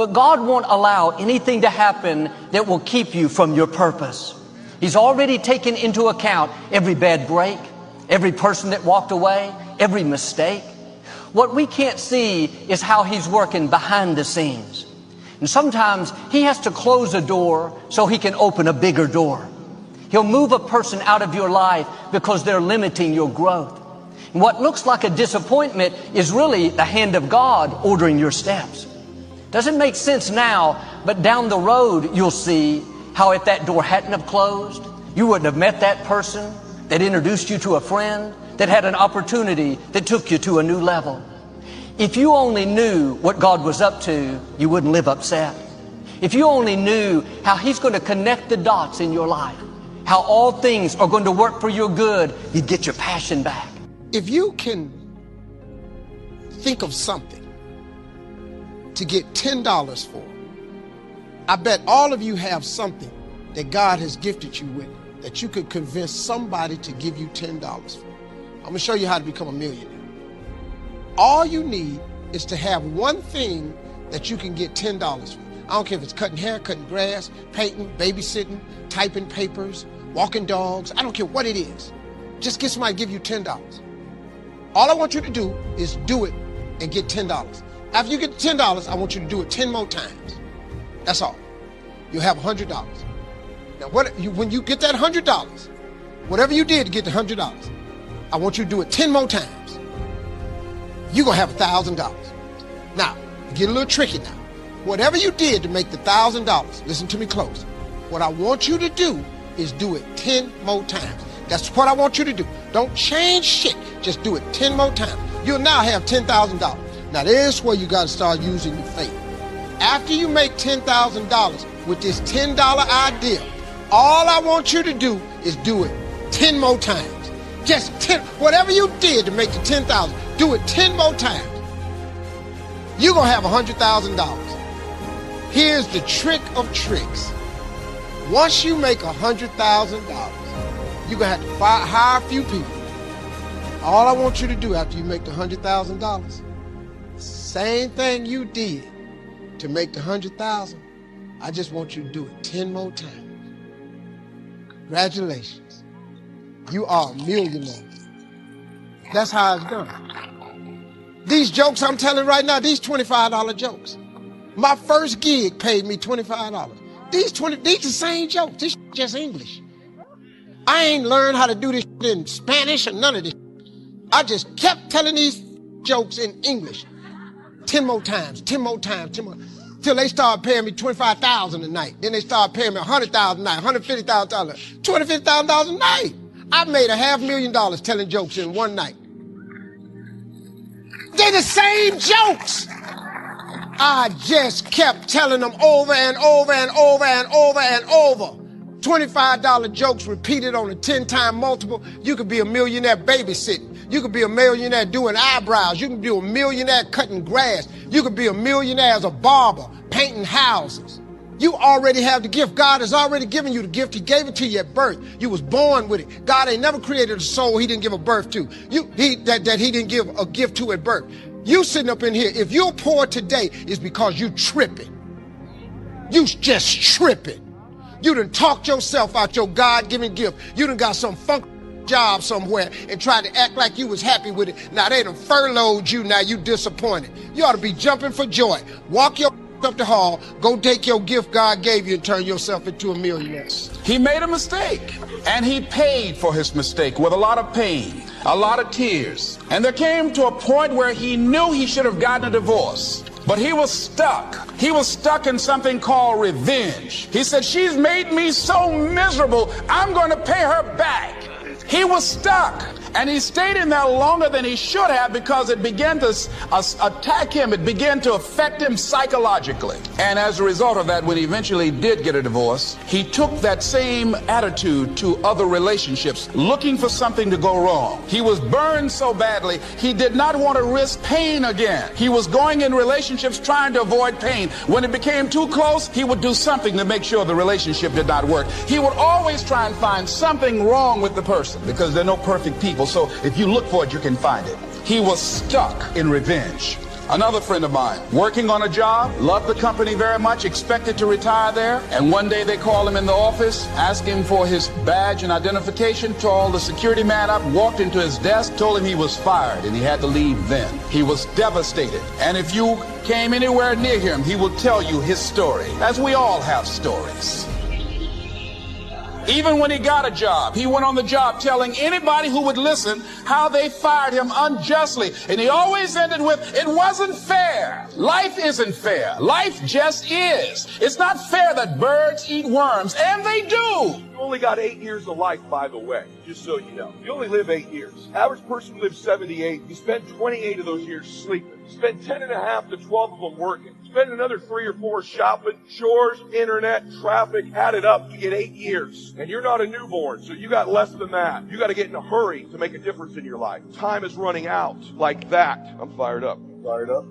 But God won't allow anything to happen that will keep you from your purpose. He's already taken into account every bad break, every person that walked away, every mistake. What we can't see is how He's working behind the scenes. And sometimes He has to close a door so He can open a bigger door. He'll move a person out of your life because they're limiting your growth. And what looks like a disappointment is really the hand of God ordering your steps. Doesn't make sense now, but down the road you'll see how if that door hadn't have closed, you wouldn't have met that person that introduced you to a friend, that had an opportunity that took you to a new level. If you only knew what God was up to, you wouldn't live upset. If you only knew how He's going to connect the dots in your life, how all things are going to work for your good, you'd get your passion back. If you can think of something to get $10 for, I bet all of you have something that God has gifted you with that you could convince somebody to give you $10 for. I'm going to show you how to become a millionaire. All you need is to have one thing that you can get $10 for. I don't care if it's cutting hair, cutting grass, painting, babysitting, typing papers, walking dogs. I don't care what it is. Just get somebody to give you $10. All I want you to do is do it and get $10. After you get $10, I want you to do it 10 more times. That's all. You'll have $100. Now, when you get that $100, whatever you did to get the $100, I want you to do it 10 more times. You're going to have $1,000. Now, get a little tricky now. Whatever you did to make the $1,000, listen to me close. What I want you to do is do it 10 more times. That's what I want you to do. Don't change shit. Just do it 10 more times. You'll now have $10,000. Now, this is where you got to start using your faith. After you make $10,000 with this $10 idea, all I want you to do is do it 10 more times. Just 10, whatever you did to make the $10,000, do it 10 more times. You're going to have $100,000. Here's the trick of tricks. Once you make $100,000, you're going to have to hire a few people. All I want you to do after you make the $100,000, same thing you did to make the $100,000, I just want you to do it 10 more times. Congratulations. You are a millionaire. That's how it's done. These jokes I'm telling right now, these $25 jokes. My first gig paid me $25. These the same jokes. This just English. I ain't learned how to do this in Spanish or none of this. I just kept telling these jokes in English 10 more times, 10 more times, 10 more, till they started paying me $25,000 a night. Then they started paying me $100,000 a night, $150,000, $250,000 a night. I made $500,000 telling jokes in one night. They're the same jokes. I just kept telling them over and over and over and over and over. $25 jokes repeated on a 10-time multiple. You could be a millionaire babysitting. You could be a millionaire doing eyebrows. You can be a millionaire cutting grass. You could be a millionaire as a barber, painting houses. You already have the gift. God has already given you the gift. He gave it to you at birth. You was born with it. God ain't never created a soul He didn't give a birth to. That He didn't give a gift to at birth. You sitting up in here, if you're poor today, it's because you tripping. You just tripping. You done talked yourself out your God-given gift. You done got some funk job somewhere and tried to act like you was happy with it. Now they done furloughed you, now you disappointed. You ought to be jumping for joy. Walk your up the hall, go take your gift God gave you and turn yourself into a millionaire. He made a mistake, and he paid for his mistake with a lot of pain, a lot of tears. And there came to a point where he knew he should have gotten a divorce. But he was stuck. He was stuck in something called revenge. He said, she's made me so miserable, I'm going to pay her back. He was stuck, and he stayed in there longer than he should have because it began to attack him. It began to affect him psychologically. And as a result of that, when he eventually did get a divorce, he took that same attitude to other relationships, looking for something to go wrong. He was burned so badly, he did not want to risk pain again. He was going in relationships trying to avoid pain. When it became too close, he would do something to make sure the relationship did not work. He would always try and find something wrong with the person, because there are no perfect people. So if you look for it, you can find it. He was stuck in revenge. Another friend of mine, working on a job, loved the company very much, expected to retire there, and one day they called him in the office, asked him for his badge and identification, called the security man up, walked into his desk, told him he was fired and he had to leave then. He was devastated. And if you came anywhere near him, he will tell you his story, as we all have stories. Even when he got a job, he went on the job telling anybody who would listen how they fired him unjustly. And he always ended with, it wasn't fair. Life isn't fair. Life just is. It's not fair that birds eat worms, and they do. You only got 8 years of life, by the way, just so you know. You only live 8 years. Average person lives 78. You spend 28 of those years sleeping. You spend 10 and a half to 12 of them working. Spend another 3 or 4 shopping, chores, internet, traffic, add it up, you get 8 years. And you're not a newborn, so you got less than that. You got to get in a hurry to make a difference in your life. Time is running out like that. I'm fired up. Fired up?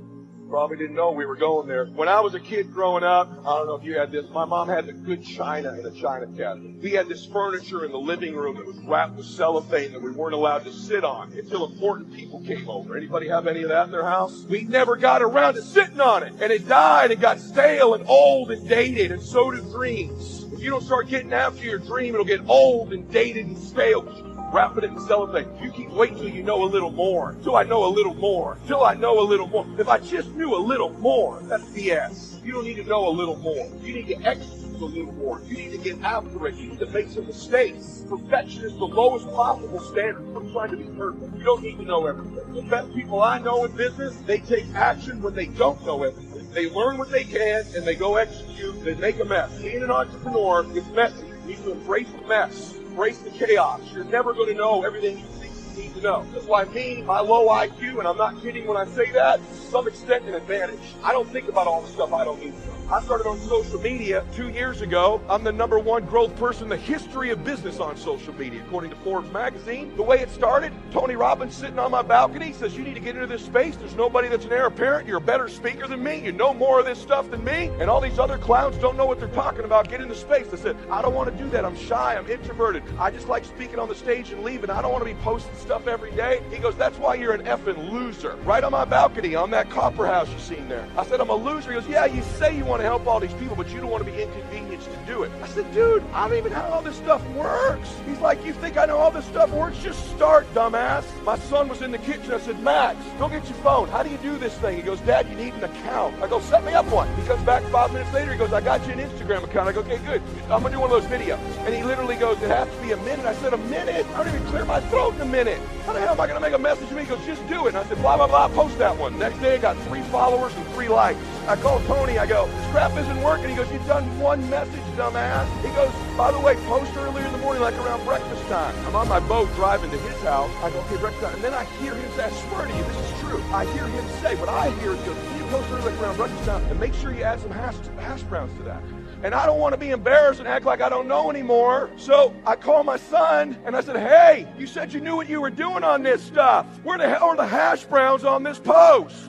Probably didn't know we were going there. When I was a kid growing up, I don't know if you had this, my mom had the good china in a china cabinet. We had this furniture in the living room that was wrapped with cellophane that we weren't allowed to sit on until important people came over. Anybody have any of that in their house? We never got around to sitting on it. And it died and got stale and old and dated, and so do dreams. If you don't start getting after your dream, it'll get old and dated and stale. Wrap it in cellophane. You keep waiting till you know a little more. Till I know a little more. Till I know a little more. If I just knew a little more, that's BS. You don't need to know a little more. You need to execute a little more. You need to get after it. You need to make some mistakes. Perfection is the lowest possible standard. I'm trying to be perfect. You don't need to know everything. The best people I know in business, they take action when they don't know everything. They learn what they can and they go execute. They make a mess. Being an entrepreneur is messy. You need to embrace the mess. Embrace the chaos. You're never going to know everything you think you need to know. That's why me, my low IQ, and I'm not kidding when I say that, to some extent an advantage. I don't think about all the stuff I don't need to know. I started on social media 2 years ago. I'm the #1 growth person in the history of business on social media, according to Forbes magazine. The way it started, Tony Robbins sitting on my balcony says, you need to get into this space. There's nobody that's an heir apparent. You're a better speaker than me. You know more of this stuff than me. And all these other clowns don't know what they're talking about. Get into space. I said, I don't want to do that. I'm shy. I'm introverted. I just like speaking on the stage and leaving. I don't want to be posting stuff every day. He goes, that's why you're an effing loser. Right on my balcony, on that copper house you seen there. I said, I'm a loser. He goes, yeah, you say you want to help all these people, but you don't want to be inconvenienced to do it. I said, dude, I don't even know how all this stuff works. He's like, you think I know all this stuff works? Just start, dumbass. My son was in the kitchen. I said, Max, go get your phone. How do you do this thing? He goes, Dad, you need an account. I go, set me up one. He comes back 5 minutes later. He goes, I got you an Instagram account. I go, okay, good. I'm going to do one of those videos. And he literally goes, it has to be a minute. I said, a minute? I don't even clear my throat in a minute. How the hell am I going to make a message to me? He goes, just do it. And I said, blah, blah, blah, post that one. Next day, I got 3 followers and 3 likes. I called Tony. I go, this crap isn't working. He goes, you've done one message, dumbass. He goes, by the way, post earlier in the morning, like around breakfast time. I'm on my boat driving to his house. I go, okay, breakfast time. And then I hear him say, I swear to you, this is true. I hear him say, what I hear is, he goes, can you post earlier, like around breakfast time, and make sure you add some hash browns to that. And I don't want to be embarrassed and act like I don't know anymore. So I call my son and I said, hey, you said you knew what you were doing on this stuff. Where the hell are the hash browns on this post?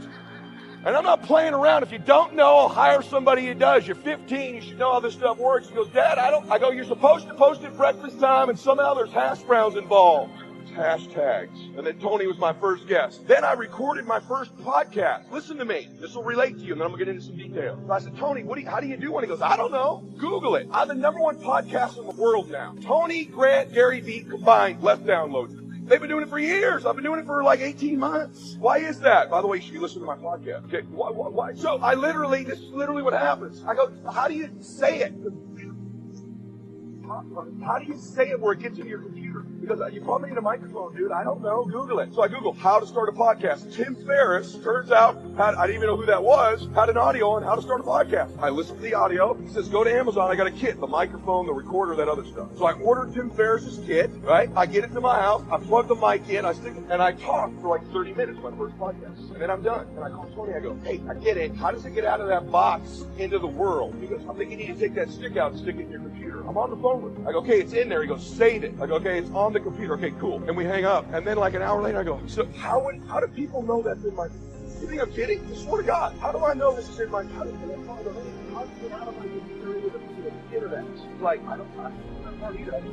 And I'm not playing around. If you don't know, I'll hire somebody who does. You're 15, you should know how this stuff works. He goes, Dad, I don't. I go, you're supposed to post at breakfast time, and somehow there's hash browns involved. It's hashtags. And then Tony was my first guest. Then I recorded my first podcast. Listen to me. This will relate to you, and then I'm going to get into some details. So I said, Tony, how do you do one? He goes, I don't know. Google it. I'm the #1 podcast in the world now. Tony, Grant, Gary Vee combined, less downloads. They've been doing it for years. I've been doing it for like 18 months. Why is that? By the way, you should be listening to my podcast. Okay, why? So this is literally what happens. I go, how do you say it? How do you say it where it gets into your computer? Because you probably need a microphone, dude. I don't know. Google it. So I Googled how to start a podcast. Tim Ferriss, turns out, I didn't even know who that was, had an audio on how to start a podcast. I listened to the audio. He says, go to Amazon. I got a kit, the microphone, the recorder, that other stuff. So I ordered Tim Ferriss's kit, right? I get it to my house. I plug the mic in. I stick it, and I talk for like 30 minutes, my first podcast. And then I'm done. And I call Tony. I go, hey, I get it. How does it get out of that box into the world? He goes, I think you need to take that stick out and stick it in your computer. I'm on the phone with him. I go, okay, it's in there. He goes, save it. I go, okay, it's on the computer. Okay, cool. And we hang up. And then like an hour later, I go, so how do people know that's in my, you think I'm kidding? I swear to God, how do I know this is in my, how do I find a link? How do I get out of my computer into the internet? Like, I don't either.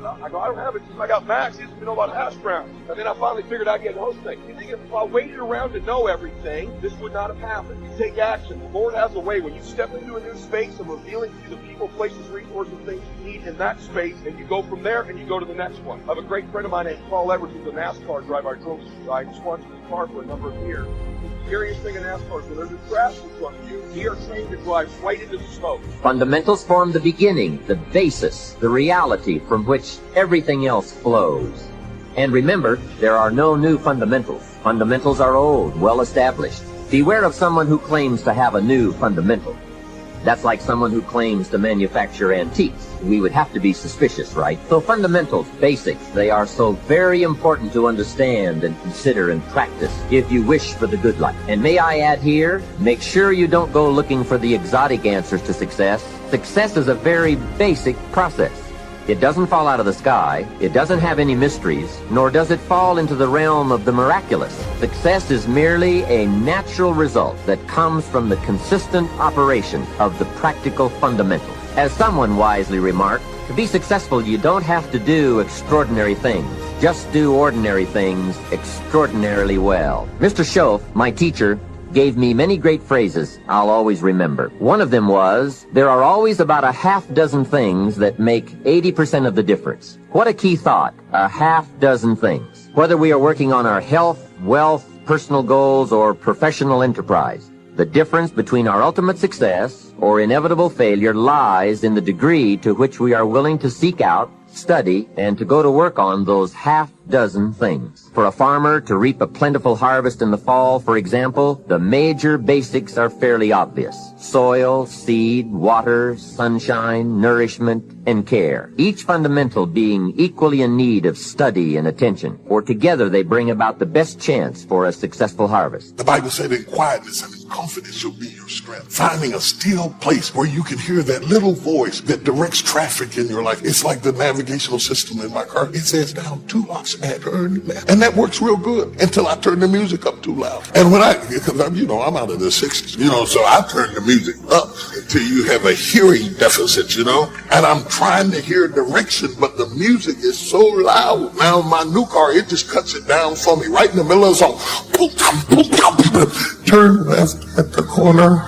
I go, I don't have it. I got Max. He doesn't know about hash browns. And then I finally figured I'd get Osteen. You think if I waited around to know everything, this would not have happened. You take action. The Lord has a way. When you step into a new space of revealing to you the people, places, resources, things you need in that space, and you go from there and you go to the next one. I have a great friend of mine named Paul Edwards, who's a NASCAR driver. I drove his sponsored car for a number of years. The scariest thing in NASCAR is when there's a crash in front of you, we are trained to drive right into the smoke. Fundamentals form the beginning, the basis, the reality from which everything else flows. And remember, there are no new fundamentals. Fundamentals are old, well established. Beware of someone who claims to have a new fundamental. That's like someone who claims to manufacture antiques. We would have to be suspicious, right? So fundamentals, basics, they are so very important to understand and consider and practice if you wish for the good life. And may I add here, make sure you don't go looking for the exotic answers to success. Success is a very basic process. It doesn't fall out of the sky, it doesn't have any mysteries, nor does it fall into the realm of the miraculous. Success is merely a natural result that comes from the consistent operation of the practical fundamentals. As someone wisely remarked, to be successful you don't have to do extraordinary things. Just do ordinary things extraordinarily well. Mr. Schoaf, my teacher, gave me many great phrases I'll always remember. One of them was, there are always about a half dozen things that make 80% of the difference. What a key thought, a half dozen things. Whether we are working on our health, wealth, personal goals, or professional enterprise, the difference between our ultimate success or inevitable failure lies in the degree to which we are willing to seek out, study, and to go to work on those half dozen things. For a farmer to reap a plentiful harvest in the fall, for example, the major basics are fairly obvious. Soil, seed, water, sunshine, nourishment, and care. Each fundamental being equally in need of study and attention, for together they bring about the best chance for a successful harvest. The Bible said in quietness and in confidence shall be your strength. Finding a still place where you can hear that little voice that directs traffic in your life. It's like the navigational system in my car. It says down 2 blocks and turn left. And that works real good until I turn the music up too loud. And when because I'm out of the 60s, so I turn the music up until you have a hearing deficit, and I'm trying to hear direction, but the music is so loud. Now my new car, it just cuts it down for me right in the middle of the song. Turn left at the corner.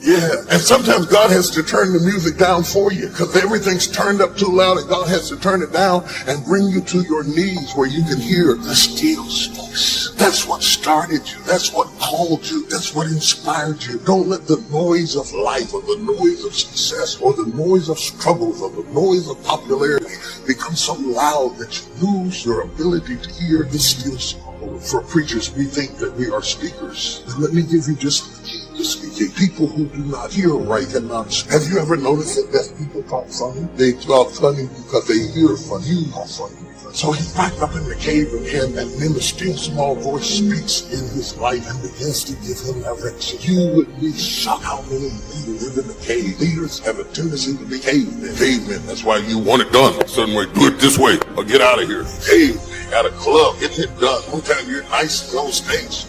Yeah, and sometimes God has to turn the music down for you because everything's turned up too loud, and God has to turn it down and bring you to your knees where you can hear the still voice. That's what started you. That's what called you. That's what inspired you. Don't let the noise of life or the noise of success or the noise of struggles or the noise of popularity become so loud that you lose your ability to hear the still small. For preachers, we think that we are speakers. And let me give you just the key to speaking. People who do not hear right cannot speak. Have you ever noticed that deaf people talk funny? They talk funny because they hear funny. You are funny. So he's backed up in the cave again, and then the still small voice speaks in his life and begins to give him direction. You would be shocked how many people live in the cave. Leaders have a tendency to be cavemen. Cavemen, that's why you want it done a certain way. Do it this way or get out of here. Cave, at a club, getting it done. Sometimes you're nice on stage.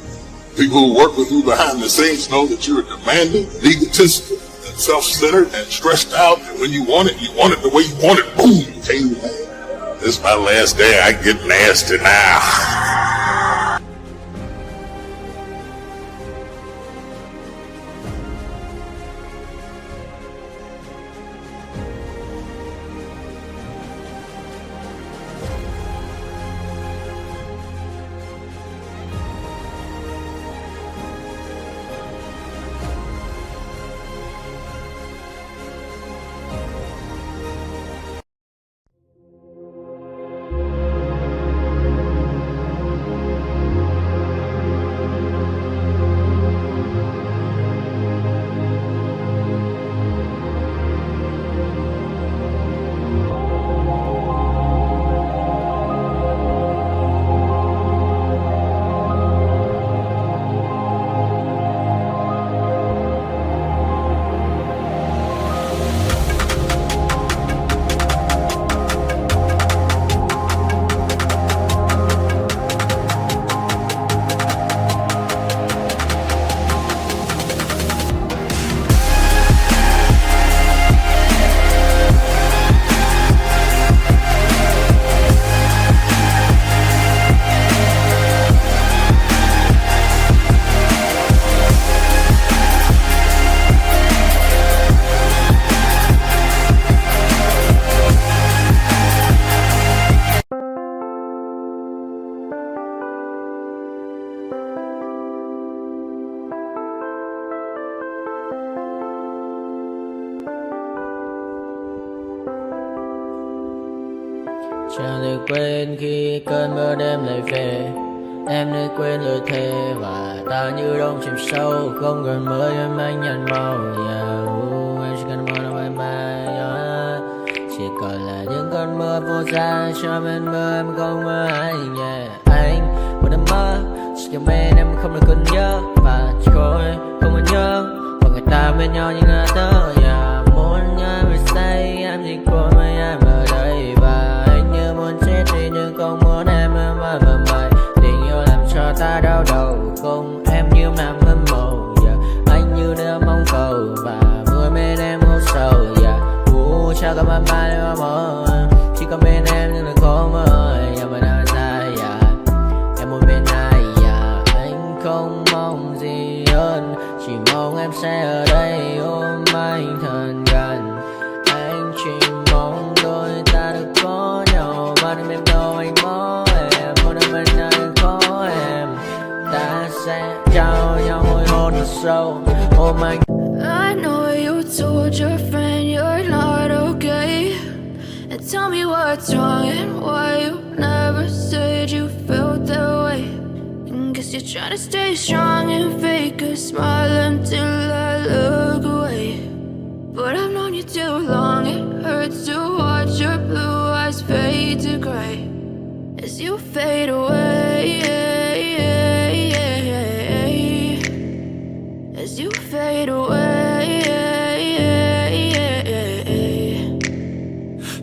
People who work with you behind the scenes know that you're demanding, egotistical, and self-centered, and stressed out. And when you want it the way you want it. Boom, cave. This is my last day. I get nasty now. Chẳng thể quên khi cơn mưa đêm lại về. Em đã quên lời thề và ta như đông chìm sâu. Không còn mới em anh nhận màu. Em chỉ cần mơ đâu em bay. Chỉ còn là những cơn mưa vô giá cho bên mơ em không mơ anh. Anh một đêm mơ chỉ cần bên em không được còn nhớ và chỉ khôi không còn nhớ và người ta bên nhau như ngã tớ. Muốn nhớ về say em chỉ còn với em ở đây và anh như muốn chết đi nhưng không muốn em mơ mày. Tình yêu làm cho ta đau đầu cùng em như nằm mơ mộng. Anh như đêm mong cầu và vui bên em ngủ sầu. Chào cả mà mai em mơ chỉ còn bên em nhưng đừng có mơ. Nhưng mà đã ra em muốn bên ai anh không mong gì hơn chỉ mong em sẽ ở đây ôm anh thật gần. Anh chỉ mong đôi ta được có nhau mà đừng em đâu anh có em muốn em bên anh có em. Ta sẽ trao nhau môi hôn thật sâu ôm anh. I know you told your friend you're not okay, and tell me what's wrong and why you never said you felt that way. And guess you're trying to stay strong and fake a smile until I look away. But I've known you too long, it hurts to watch your blue eyes fade to gray as you fade away. As you fade away.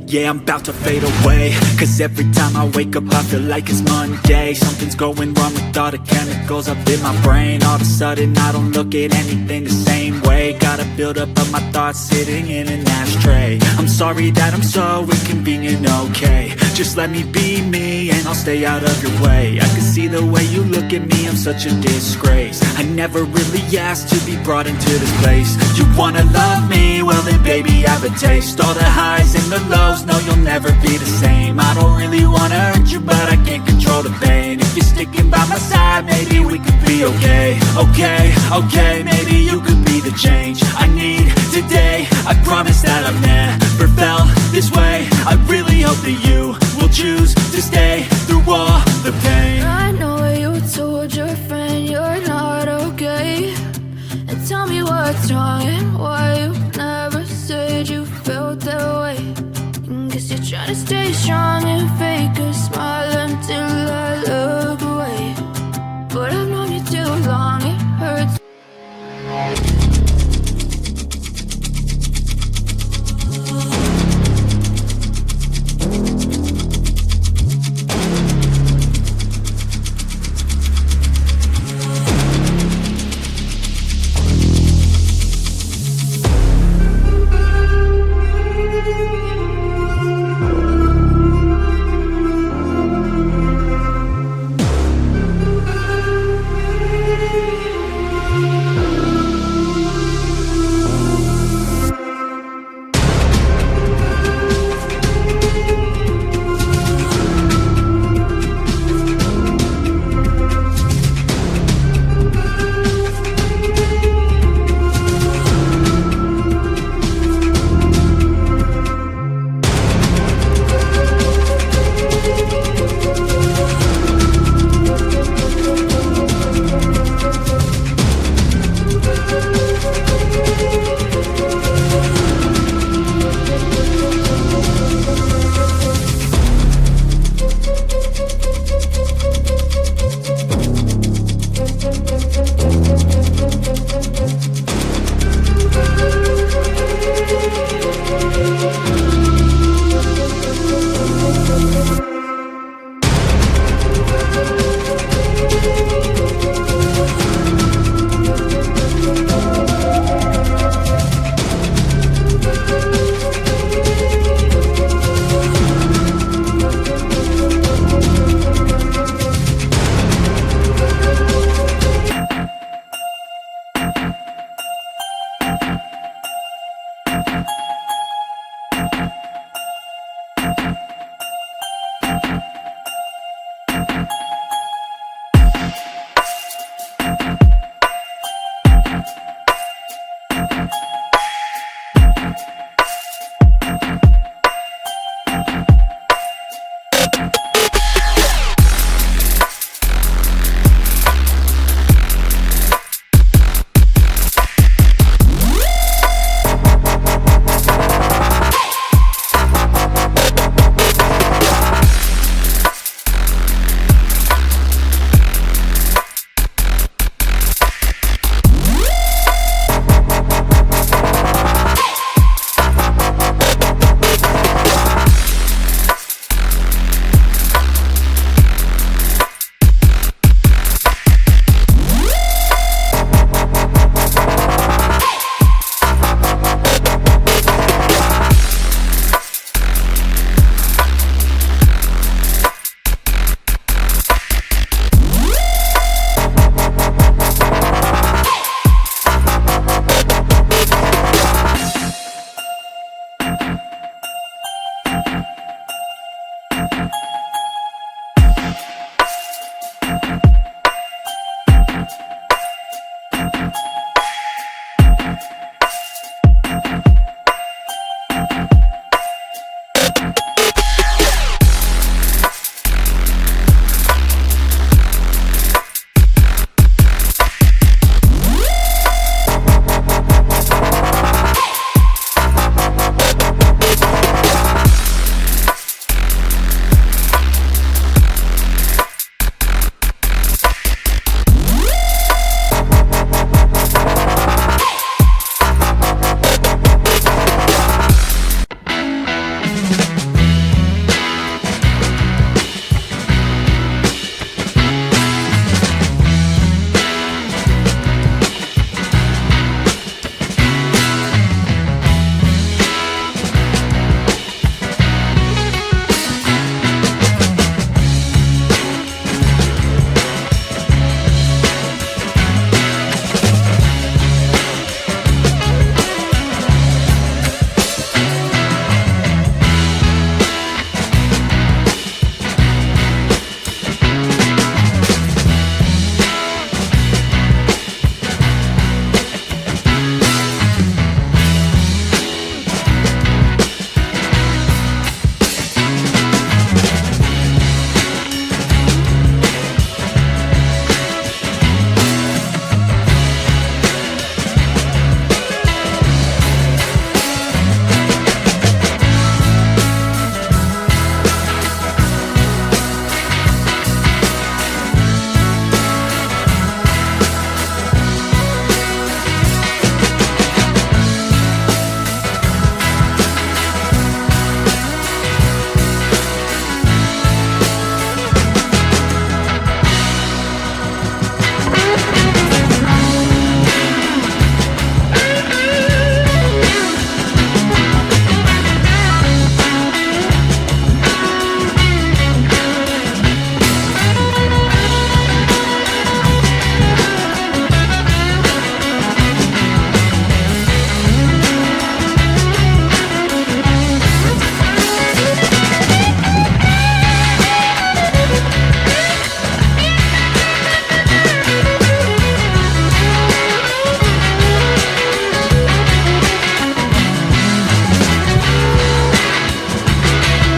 Yeah, I'm about to fade away. Cause every time I wake up I feel like it's Monday. Something's going wrong with all the chemicals up in my brain. All of a sudden I don't look at anything the same way. Got a build up of my thoughts sitting in an ashtray. I'm sorry that I'm so inconvenient, okay. Just let me be me and I'll stay out of your way. I can see the way you look at me, I'm such a disgrace. I never really asked to be brought into this place. You wanna love me? Well then baby I have a taste. All the highs and the lows, no you'll never be the same. I don't really wanna hurt you but I can't control the pain. If you're sticking by my side maybe we could be okay. Okay, maybe you could be the change I need today. I promise that I've never felt this way. I really hope that you will choose to stay through all the pain. I know you told your friend you're not okay, and tell me what's wrong and why you never said you felt that way. And guess you're trying to stay strong